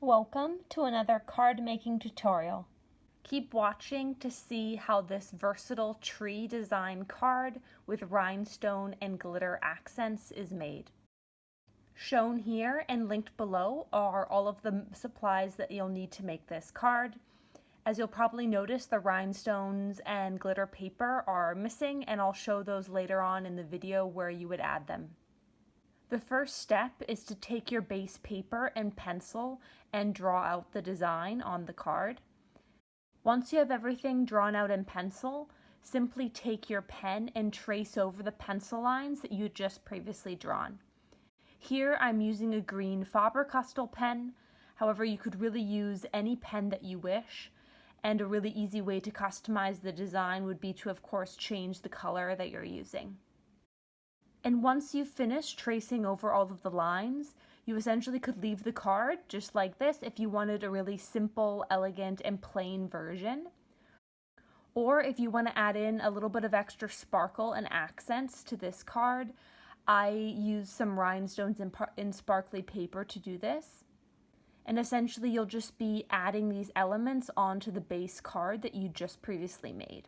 Welcome to another card making tutorial. Keep watching to see how this versatile tree design card with rhinestone and glitter accents is made. Shown here and linked below are all of the supplies that you'll need to make this card. As you'll probably notice, the rhinestones and glitter paper are missing, and I'll show those later on in the video where you would add them. The first step is to take your base paper and pencil and draw out the design on the card. Once you have everything drawn out in pencil, simply take your pen and trace over the pencil lines that you just previously drawn. Here I'm using a green Faber-Castell pen. However, you could really use any pen that you wish, and a really easy way to customize the design would be to, of course, change the color that you're using. And once you've finished tracing over all of the lines, you essentially could leave the card just like this if you wanted a really simple, elegant, and plain version. Or if you want to add in a little bit of extra sparkle and accents to this card, I use some rhinestones in sparkly paper to do this. And essentially you'll just be adding these elements onto the base card that you just previously made.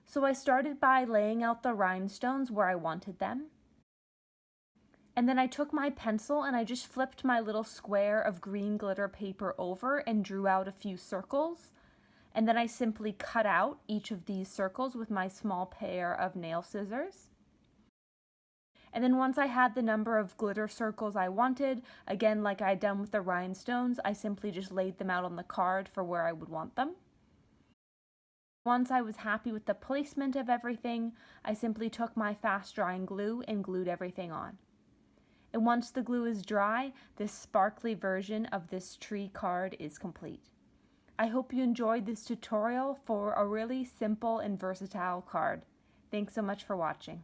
So I started by laying out the rhinestones where I wanted them. And then I took my pencil and I just flipped my little square of green glitter paper over and drew out a few circles. And then I simply cut out each of these circles with my small pair of nail scissors. And then once I had the number of glitter circles I wanted, again like I had done with the rhinestones, I simply just laid them out on the card for where I would want them. Once I was happy with the placement of everything, I simply took my fast drying glue and glued everything on. And once the glue is dry, this sparkly version of this tree card is complete. I hope you enjoyed this tutorial for a really simple and versatile card. Thanks so much for watching.